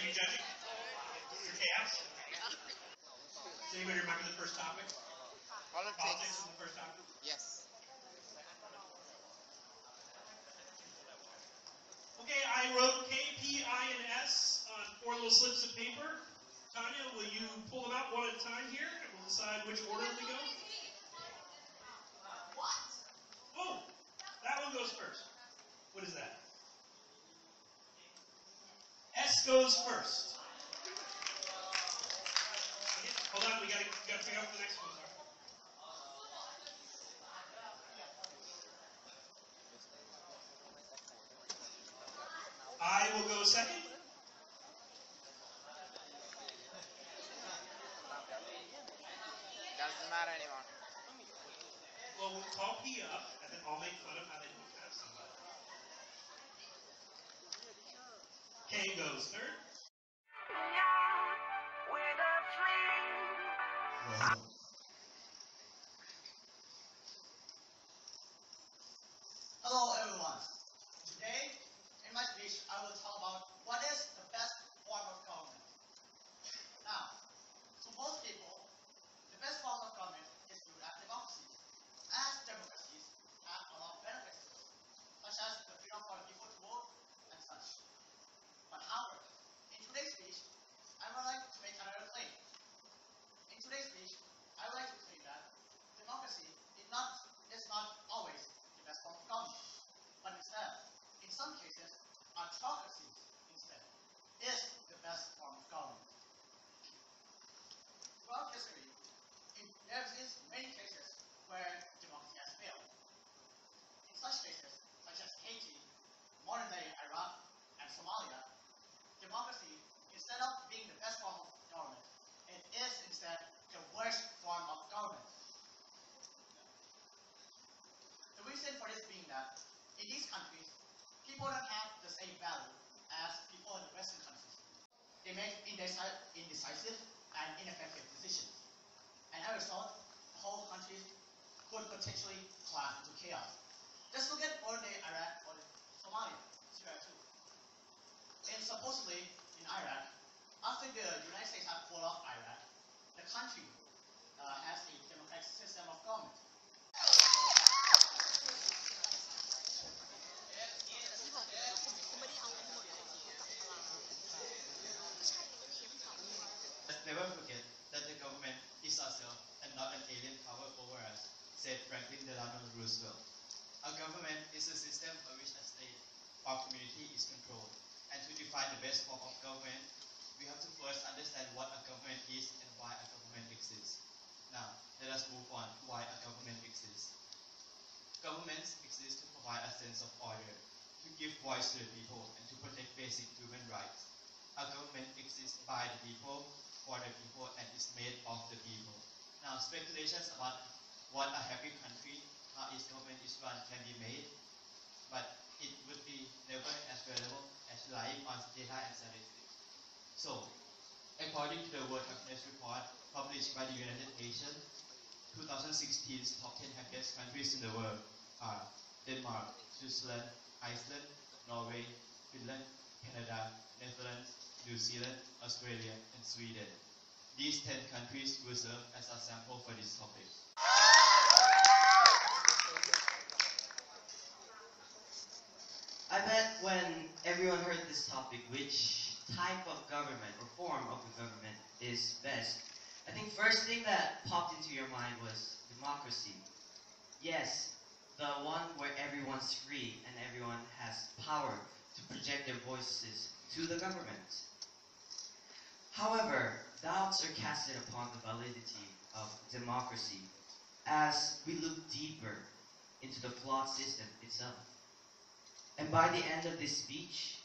you judging? Your chaos? Does anybody remember the first topic? Politics is the first topic? Yes. Okay, I wrote KPIS on 4 little slips of paper. Tanya, will you pull them out one at a time here, and we'll decide which order they go? What? Oh, that one goes first. What is that? S goes first. Okay, hold on, we gotta figure out what the next ones are. I will go second. Doesn't matter anymore. Well, we'll call P up, and then I'll make fun of how they don't have somebody. K goes third. Hello everyone. Today, in my speech, I will talk about what is the best form of government. Now, to most people, the best form of government is viewed as democracy, as democracies have a lot of benefits, such as the freedom for people to vote and such. But however, in today's speech, I would like to make another claim. In today's speech, I would like to claim that democracy is not always the best form of government, but instead, in some cases, autocracy instead is the best form of government. Throughout history, there is many cases where democracy has failed. In such cases, such as Haiti, modern-day Iraq, and Somalia, democracy, instead of being the best form of government, it is instead the worst form of government. The reason for this being that in these countries, people don't have the same value as people in the Western countries. They make indecisive and ineffective decisions. And as a result, the whole country could potentially collapse into chaos. Just look at modern-day Iraq or Somalia, Syria too. And supposedly in Iraq, after the United States have pulled off Iraq, the country has a democratic system of government. Let's never forget that the government is ourselves and not an alien power over us, said Franklin Delano Roosevelt. A government is a system by which a state or community is controlled. And to define the best form of government, we have to first understand what a government is and why a government exists. Now, let us move on to why a government exists. Governments exist to provide a sense of order, to give voice to the people, and to protect basic human rights. A government exists by the people, for the people, and is made of the people. Now, speculations about what a happy country, how its government is run, can be made, but it would be never as valuable as relying on data and statistics. So, according to the World Happiness Report published by the United Nations, 2016's top 10 happiest countries in the world are Denmark, Switzerland, Iceland, Norway, Finland, Canada, Netherlands, New Zealand, Australia, and Sweden. These 10 countries will serve as a sample for this topic. I bet when everyone heard this topic, which type of government or form of the government is best, I think first thing that popped into your mind was democracy. Yes, the one where everyone's free and everyone has power to project their voices to the government. However, doubts are casted upon the validity of democracy as we look deeper into the flawed system itself. And by the end of this speech,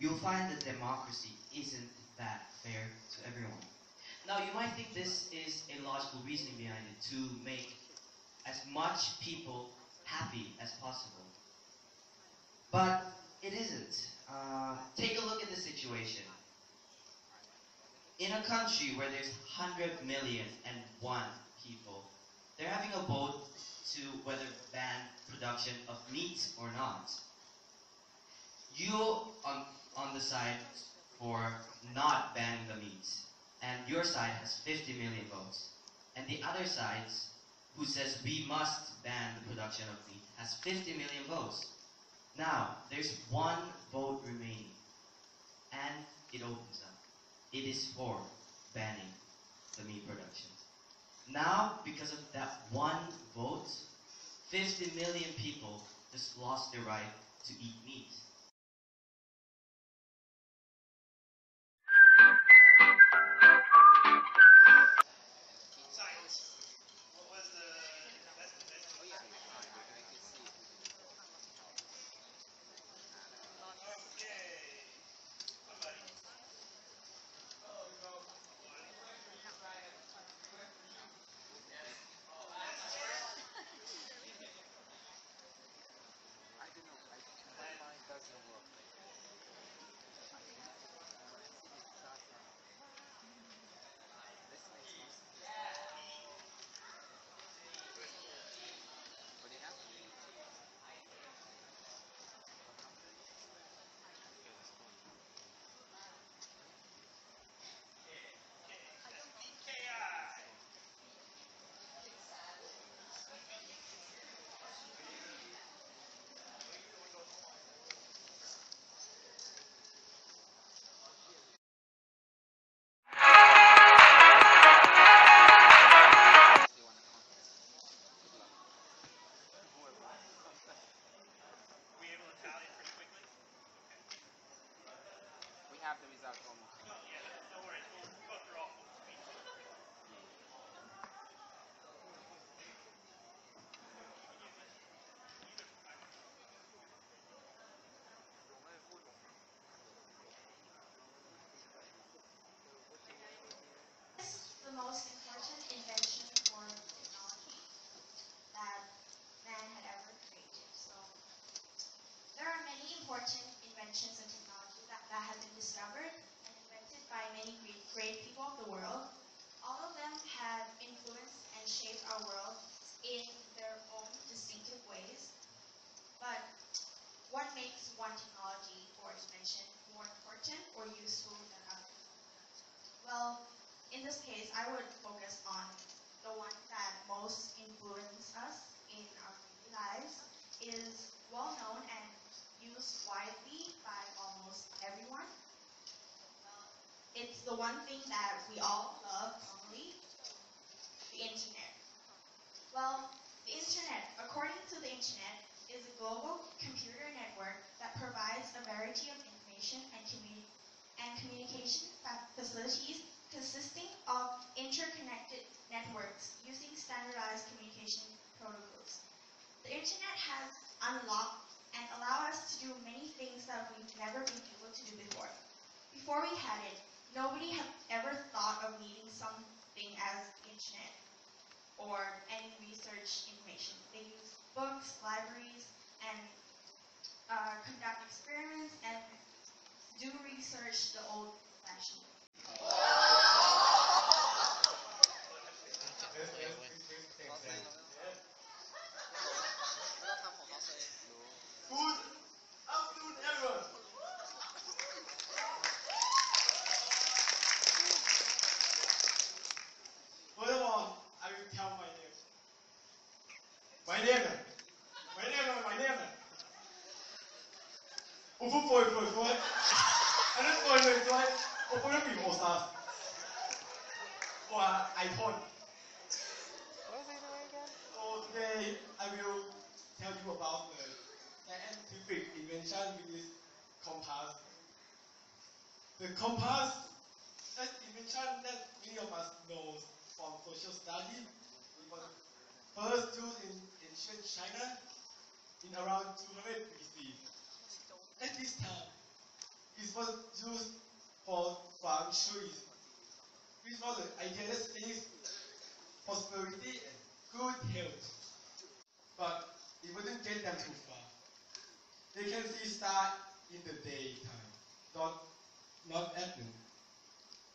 you'll find that democracy isn't that fair to everyone. Now, you might think this is a logical reasoning behind it, to make as much people happy as possible. But it isn't. Take a look at the situation. In a country where there's 100,000,001 people, they're having a vote to whether ban production of meat or not. You, on the side for not banning the meats. And your side has 50 million votes. And the other side, who says we must ban the production of meat, has 50 million votes. Now, there's one vote remaining. And it opens up. It is for banning the meat production. Now, because of that one vote, 50 million people just lost their right to eat meat. Science. What was the best? Okay. Somebody. KI. Were we able to tally it pretty quickly? We have the results from. No, yeah, no worries. We'll go through all 4 weeks. The most important invention for technology that man had ever created. So there are many important inventions and technology that have been discovered and invented by many great people of the world. All of them have influenced and shaped our world in their own distinctive ways. But what makes one technology or invention more important or useful than others? Well, in this case, I would focus on the one that most influenced us in our daily lives, is well known and used widely by almost everyone. Well, it's the one thing that we all love normally, the internet. Well, the internet, according to the internet, is a global computer network that provides a variety of information and communication facilities consisting of interconnected networks using standardized communication protocols. The internet has unlocked and allowed us to do many things that we've never been able to do before. Before we had it, nobody had ever thought of needing something as the internet or any research information. They use books, libraries, and conduct experiments and do research the old-fashioned way. Good afternoon, everyone. First of all, I will tell my name. My name. Ufu foi. Ano foi. Ufu nó bị ổ sao? Or iPhone. So today I will tell you about the scientific invention which is compass. The compass is invention that many of us know from social study. It was first used in ancient China in around 200 BC. At this time, it was used for farm trees, which was an idealistic prosperity and good health. But it wouldn't get them too far. They can see stars in the daytime, not at noon.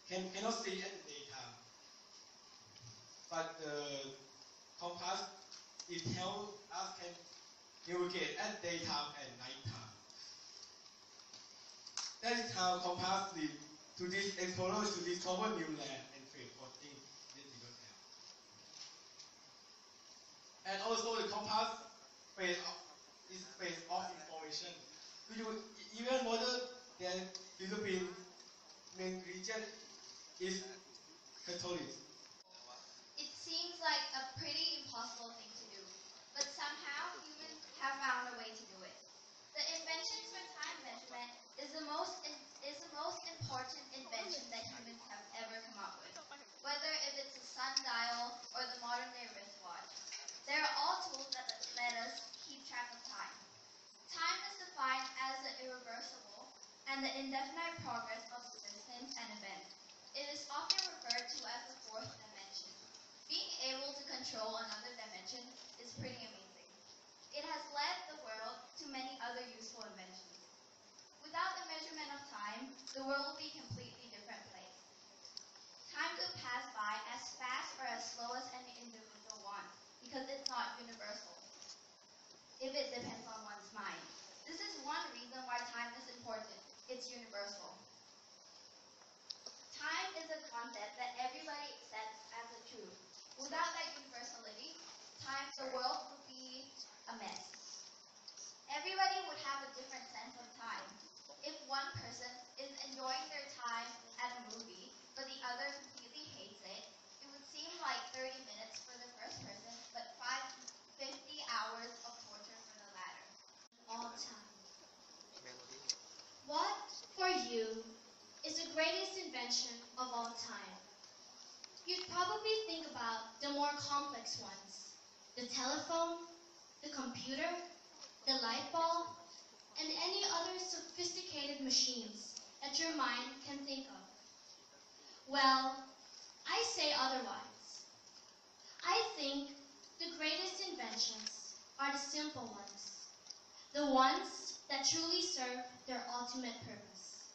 Cannot see at the daytime. But the compass, it helps us can navigate at daytime and nighttime. That is how compass lead to this explorer to discover new land and trade for things that we don't have. And also the compass phase is phase of information. Do you even wonder that Philippines main region is Catholic? It seems like a pretty impossible thing to do, but somehow humans have found a way to do it. The inventions for time measurement is the most important invention that humans have ever come up with. Whether if it's a sundial or the modern day wristwatch, they are all tools that let us keep track of time. Time is defined as the irreversible and the indefinite progress of systems and events. It is often referred to as the fourth dimension. Being able to control another dimension is pretty amazing. It has led the world to many other useful inventions. Without the measurement of time, the world would be a completely different place. Time could pass by as fast or as slow as any individual wants because it's not universal. If it depends on one's mind. This is one reason why time is important. It's universal. Time is a concept that everybody accepts as the truth. Without that universality, the world would be a mess. Everybody would have a different sense of time. If one person is enjoying their time at a movie, but the other completely hates it, it would seem like 30 minutes for the first person, but 50 hours of torture for the latter. All time. What, for you, is the greatest invention of all time? You'd probably think about the more complex ones. The telephone, the computer, the light bulb, and any other sophisticated machines that your mind can think of. Well, I say otherwise. I think the greatest inventions are the simple ones, the ones that truly serve their ultimate purpose.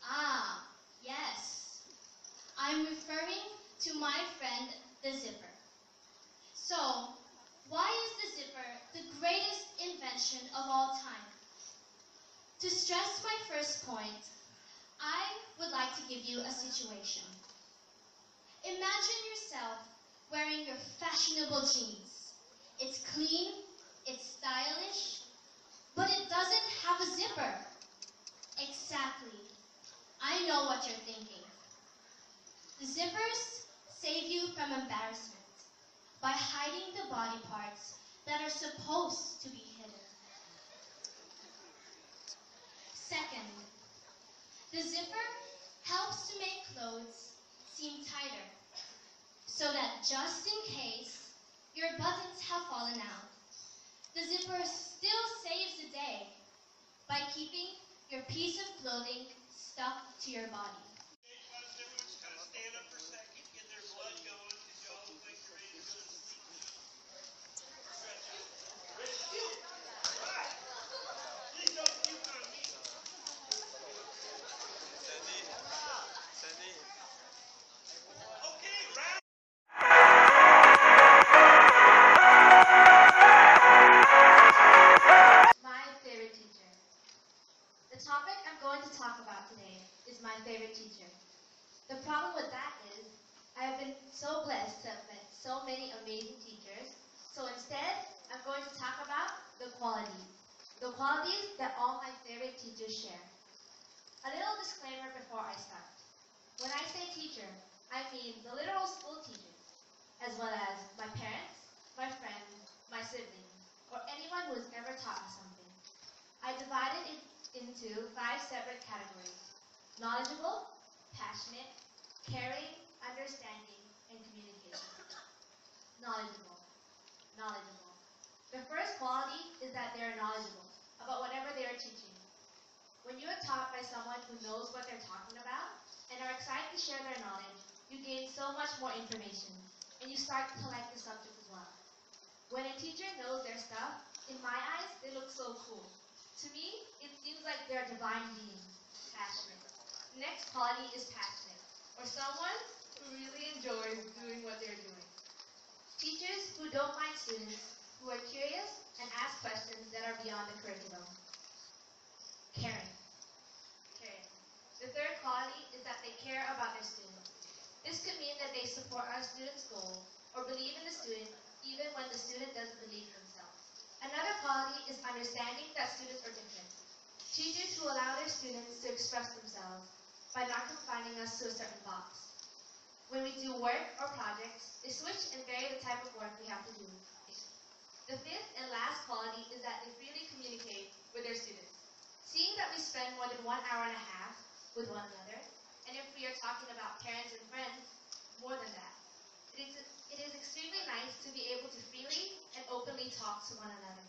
Ah, yes, I'm referring to my friend the zipper. So, why is the zipper the greatest invention of all time? To stress my first point, I would like to give you a situation. Imagine yourself wearing your fashionable jeans. It's clean, it's stylish, but it doesn't have a zipper. Exactly. I know what you're thinking. The zippers save you from embarrassment by hiding the body parts that are supposed to be hidden. Second, the zipper helps to make clothes seem tighter, so that just in case your buttons have fallen out, the zipper still saves the day by keeping your piece of clothing stuck to your body. Okay, why don't everyone just kind of stand up for a second, get their blood going, because y'all look like you're ready to go to sleep now. Stretch out. Ready? Steal. All right. Please don't puke on me. Okay, round. My favorite teacher. The topic I'm going to talk about today is my favorite teacher. The problem with that is I have been so blessed to have met so many amazing teachers, so instead I'm going to talk about the qualities that all my favorite teachers share. A little disclaimer before I start. When I say teacher, I mean the literal school teachers, as well as my parents, my friends, my siblings, or anyone who has ever taught me something. I divided it into 5 separate categories: knowledgeable, passionate, caring, understanding, and communication. Knowledgeable. Knowledgeable. The first quality is that they are knowledgeable about whatever they are teaching. When you are taught by someone who knows what they're talking about and are excited to share their knowledge, you gain so much more information, and you start to like the subject as well. When a teacher knows their stuff, in my eyes, they look so cool. To me, it seems like they're divine beings. Passionate. The next quality is passionate, or someone who really enjoys doing what they're doing. Teachers who don't mind students, who are curious and ask questions that are beyond the curriculum. Caring. care about their students. This could mean that they support our student's goal or believe in the student even when the student doesn't believe in themselves. Another quality is understanding that students are different. Teachers who allow their students to express themselves by not confining us to a certain box. When we do work or projects, they switch and vary the type of work we have to do. The fifth and last quality is that they freely communicate with their students. Seeing that we spend more than 1.5 hours with one another, and if we are talking about parents and friends, more than that. It is extremely nice to be able to freely and openly talk to one another.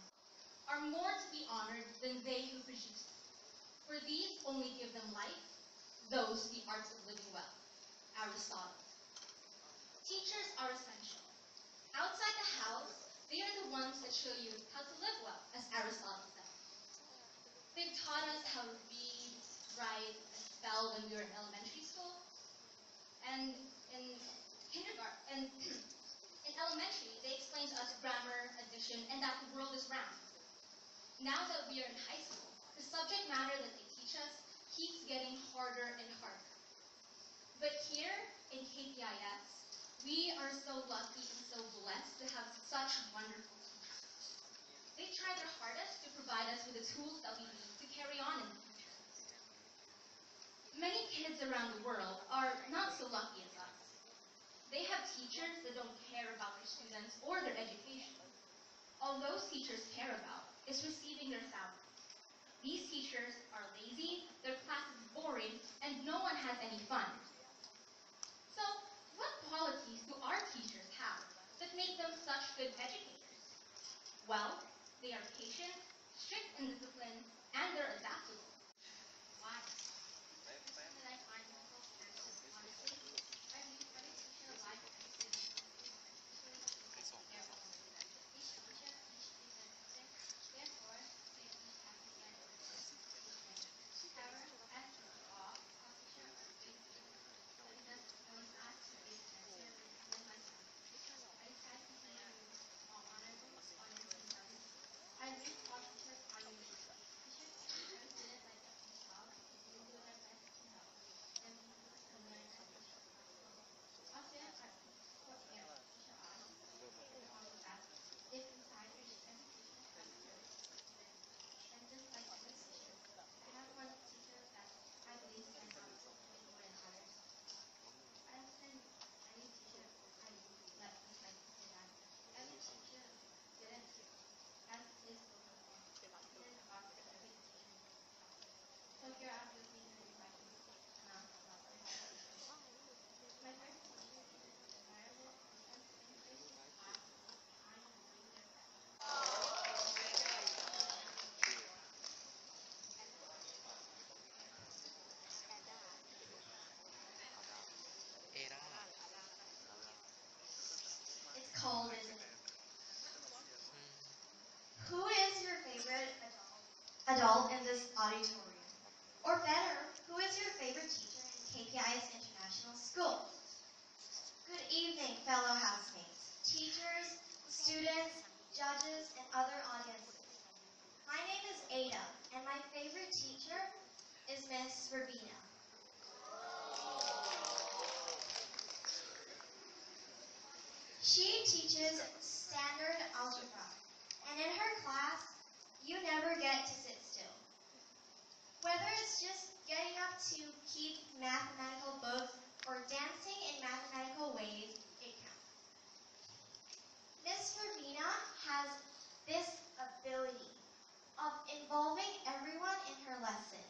Are more to be honored than they who produce them. For these only give them life, those the arts of living well. Aristotle. Teachers are essential. Outside the house, they are the ones that show you how to live well, as Aristotle said. They've taught us how to read, write, and spell when we were in elementary school. And in kindergarten, and in elementary, they explained to us grammar, addition, and that the world is round. Now that we are in high school, the subject matter that they teach us keeps getting harder and harder. But here in KPIS, we are so lucky and so blessed to have such wonderful teachers. They try their hardest to provide us with the tools that we need to carry on in the future. Many kids around the world are not so lucky as us. They have teachers that don't care about their students or their education. All those teachers care about is receiving their salary. These teachers are lazy, their class is boring, and no one has any fun. So, what qualities do our teachers have that make them such good educators? Well, they are patient, strict and disciplined, and they're adaptable. Why? The person that I find most anxious, honestly, are these every teacher alive and students, especially the people who care about them. Each teacher is different. Therefore, they each have different teachers. However, as all teachers are great teachers, but it doesn't always ask to give answer with myself. I try to be all honorable, honest, and loving. I think all teachers are unique. Teachers treat every student like themselves and do their best to help them improve and learn as much as possible. All students are equal here. Teacher us and also that if inside education has courage for students. And just like every teacher, I have one teacher that I believe stands out way more than others. I understand any teacher I like just like to say that every teacher didn't as is spoken for. Students are for every teacher. So here I'm with me and invite you to announce about my favorite teacher. My favorite teacher is an admirable because in gracious class, kind and doing their best. It's cold, isn't it? Who is your favorite adult in this auditorium? Or better, who is your favorite teacher in KPIS International School? Good evening, fellow housemates, teachers, students, judges, and other audiences. My name is Ada, and my favorite teacher is Miss Rabina. She teaches standard algebra, and in her class, you never get to sit still. Whether it's just getting up to keep mathematical books or dancing in mathematical ways, it counts. Miss Ravina has this ability of involving everyone in her lesson.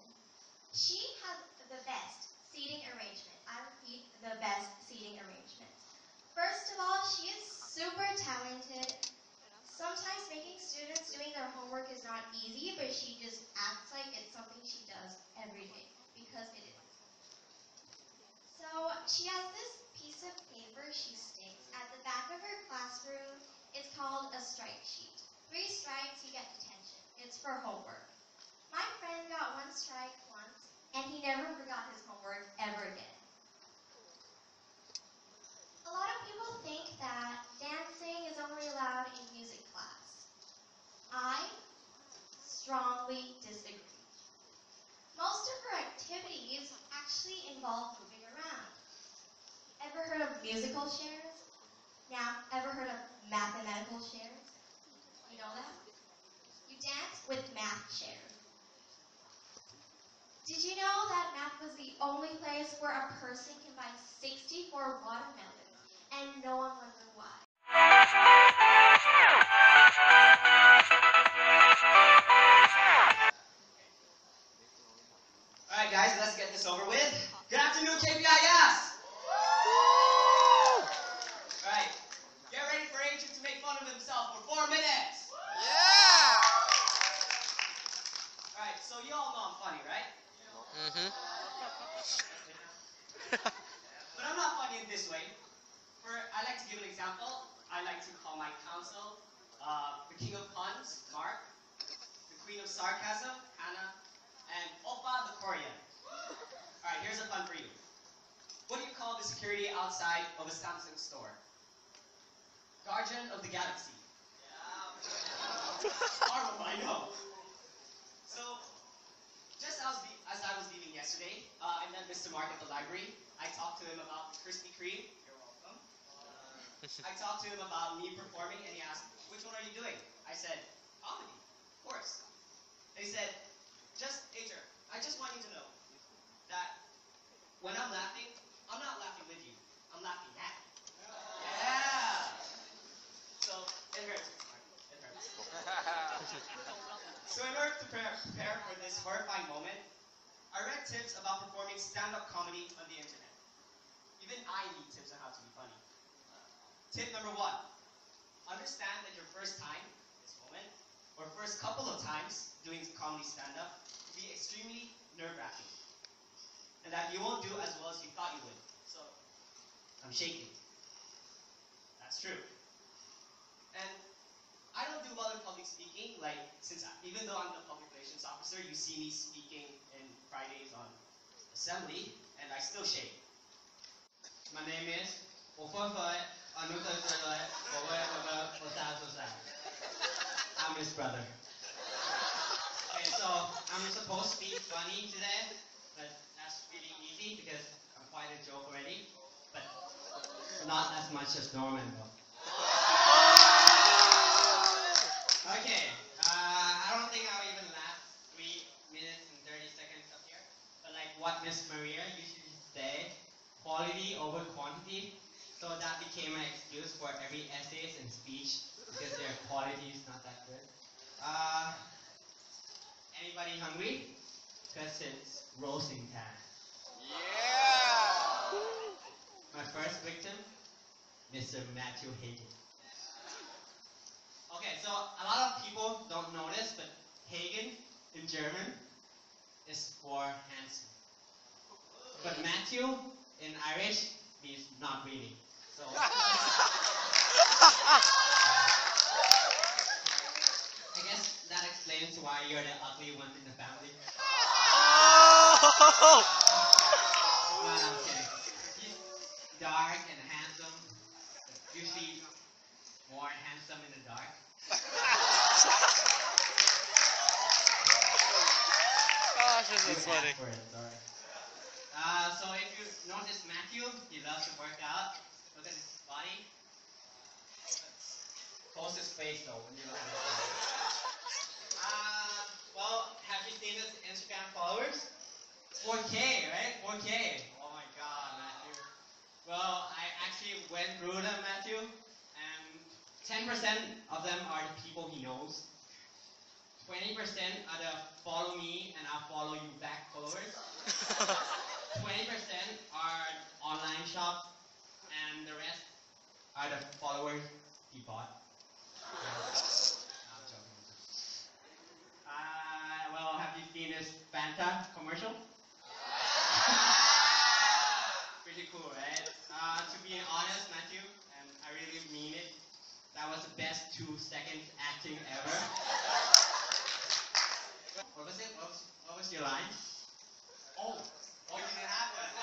She has the best seating arrangement. I repeat, the best seating arrangement. First of all, she is super talented. Sometimes making students doing their homework is not easy, but she just acts like it's something she does every day, because it is. So she has this piece of paper she sticks at the back of her classroom. It's called a strike sheet. 3 strikes, you get detention. It's for homework. My friend got 1 strike once, and he never forgot his homework ever again. A lot of people think that dancing is only allowed in music class. I strongly disagree. Most of her activities actually involve moving around. musical chairs? Now, ever heard of mathematical chairs? You know that? You dance with math chairs. Did you know that math was the only place where a person can buy 64 watermelons and no one wonders why? Alright guys, let's get this over with. Good afternoon, KPIS! Alright, get ready for Agent to make fun of himself for 4 minutes! Alright, so you all know I'm funny, right? But I'm not funny in this way. I like to give an example. I like to call my counsel the king of puns, Mark, the queen of sarcasm, Hannah, and Oppa the Korean. Alright, here's a fun for you. What do you call the security outside of a Samsung store? Guardian of the Galaxy. Horrible, I know. So, just as I was leaving yesterday, I met Mr. Mark at the library. I talked to him about the Krispy Kreme. You're welcome. I talked to him about me performing, and he asked, which one are you doing? I said, comedy, of course. And he said, Ager, I just want you to know that when I'm laughing, I'm not laughing with you. I'm laughing at you. Yeah! So, it hurts. It hurts. So in order to prepare for this horrifying moment, I read tips about performing stand-up comedy on the internet. Even I need tips on how to be funny. Tip number 1. Understand that your first time, this moment, or first couple of times doing comedy stand-up will be extremely nerve-wracking. And that you won't do as well as you thought you would. So, I'm shaking. That's true. And I don't do well in public speaking, even though I'm the public relations officer, you see me speaking in Fridays on assembly, and I still shake. My name is I'm his brother. Okay, so I'm supposed to be funny today, but that's really easy because I'm quite a joke already, but not as much as Norman though. Okay, I don't think I'll even last 3 minutes and 30 seconds up here, but like what Miss Maria usually say, quality over quantity. So that became my excuse for every essays and speech because their quality is not that good. Anybody hungry? Because it's roasting time. Yeah! My first victim, Mr. Matthew Hagen. Okay, so a lot of people don't know this, but Hagen in German is for handsome. But Matthew in Irish means not really. So I guess that explains why you're the ugly one in the family. No, I'm kidding. He's dark and handsome. Usually more handsome in the dark. That's funny. For it, sorry. So if you notice Matthew, he loves to work out. Look at his body. Close his face though when you look at his body. Well, have you seen his Instagram followers? 4K, right? 4K. Oh my god, Matthew. Well, I actually went through them, Matthew, and 10% of them are the people he knows. 20% are the follow me and I'll follow you back followers. 20% are online shop, and the rest are the followers he bought. No, I'm joking. Well, have you seen this Fanta commercial? Pretty cool, right? To be honest, Matthew, and I really mean it, that was the best 2 seconds acting ever. What was it? What was your line? Oh, you didn't have one.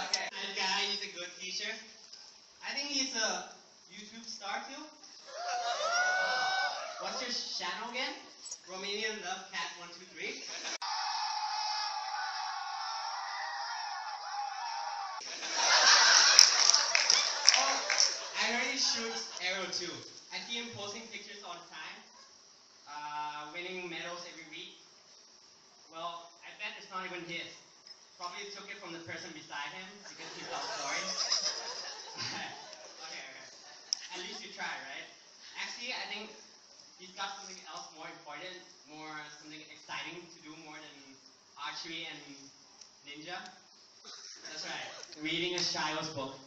Okay. That guy is a good teacher. I think he's a YouTube star too. What's your channel again? Romanian Love Cat 123. Oh, I already shoot Arrow too. I see him posting pictures all the time, winning medals every week. Well, I bet it's not even his. Probably took it from the person beside him because he felt sorry. Okay. At least you try, right? Actually, I think he's got something else more important, something exciting to do more than archery and ninja. That's right. Reading a Shiloh's book.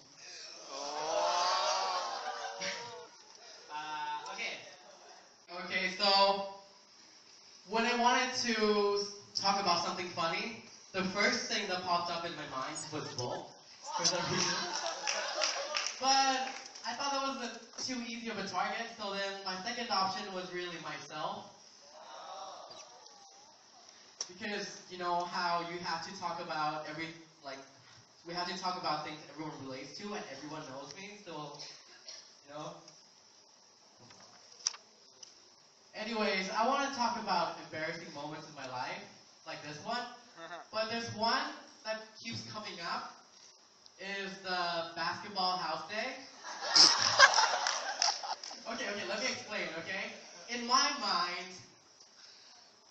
Okay, so when I wanted to talk about something funny, the first thing that popped up in my mind was bull, for some reason. But I thought that was too easy of a target, so then my second option was really myself. Because you know how you have to talk about we have to talk about things everyone relates to and everyone knows me, so, you know. Anyways, I want to talk about embarrassing moments in my life, like this one. But there's one that keeps coming up, is the basketball house day. Okay, let me explain, okay? In my mind,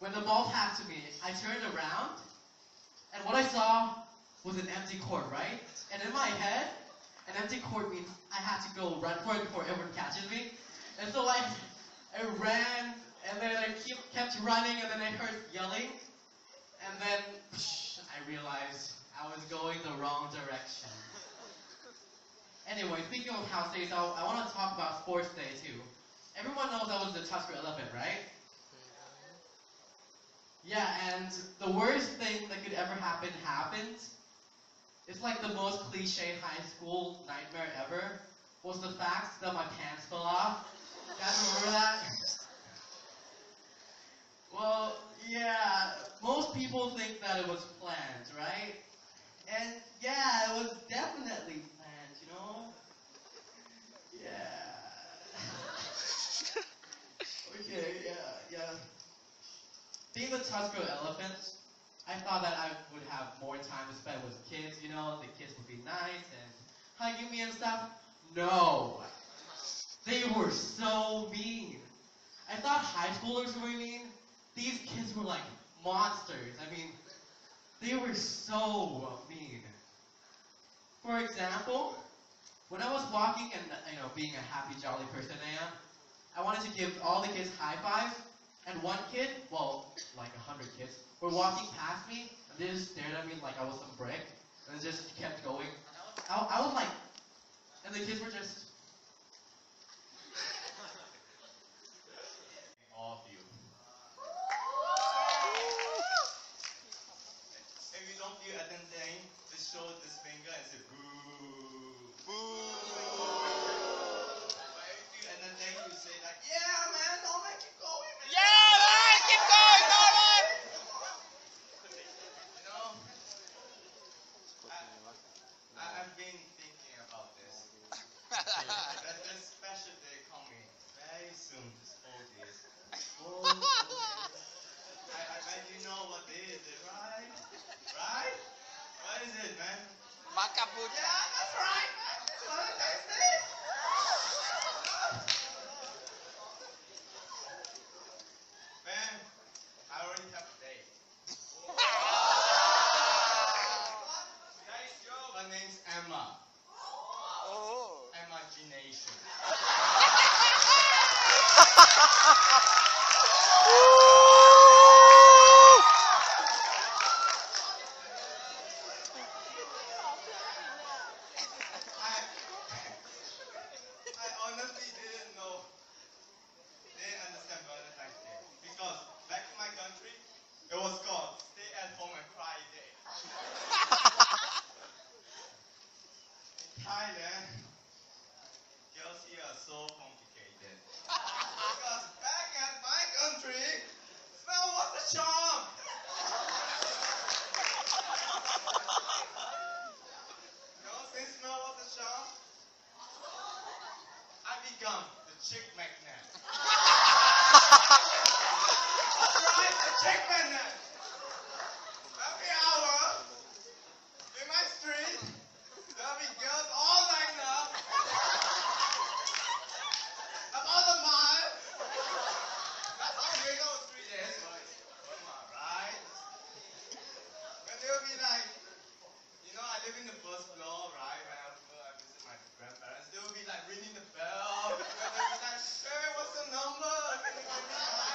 when the ball passed to me, I turned around, and what I saw was an empty court, right? And in my head, an empty court means I had to go run for it before everyone catches me. And so I ran, and then I kept running, and then I heard yelling, and then I realized I was going the wrong direction. Anyway, speaking of house days, I want to talk about sports day too. Everyone knows I was the Tusker Elephant, right? Yeah, and the worst thing that could ever happen happened. It's like the most cliche high school nightmare ever. Was the fact that my pants fell off. You guys remember that? Well, yeah, most people think that it was planned, right? And yeah, it was definitely planned, you know? Yeah. Okay, yeah. Being the Tusker Elephant, I thought that I would have more time to spend with kids, you know? The kids would be nice and hugging me and stuff. No. They were so mean. I thought high schoolers were mean. These kids were like monsters. I mean, they were so mean. For example, when I was walking and, being a happy, jolly person I wanted to give all the kids high fives, and one kid, well, like 100 kids, were walking past me, and they just stared at me like I was some brick, and it just kept going. I was like, and the kids were just... All of you. If you don't feel anything, just show this finger and say boo. Boo. But if you feel anything, you say like, yeah man, don't let keep going. Man. Yeah, man, keep going, Norman! You know, I've been thinking about this. That this special day coming very soon, this whole days. I bet you know what day is it, right? Right? What is it, man? Makapucha. Yeah, that's right, man. It's Valentine's Day. Man, I already have a date. Nice girl. Her name's Emma. Oh. Imagination. I honestly didn't understand Valentine's Day because back in my country, it was called stay at home and cry day. In Thailand, girls here are so complicated. Because back at my country, smell was the charm. You know, since smell was the charm, I become the chick magnet. That's right, the chick magnet. Every hour in my street, know, I live in the first floor, right? Whenever I visit my grandparents, they will be like ringing the bell. They'll be like, hey, what's the number? Can you give me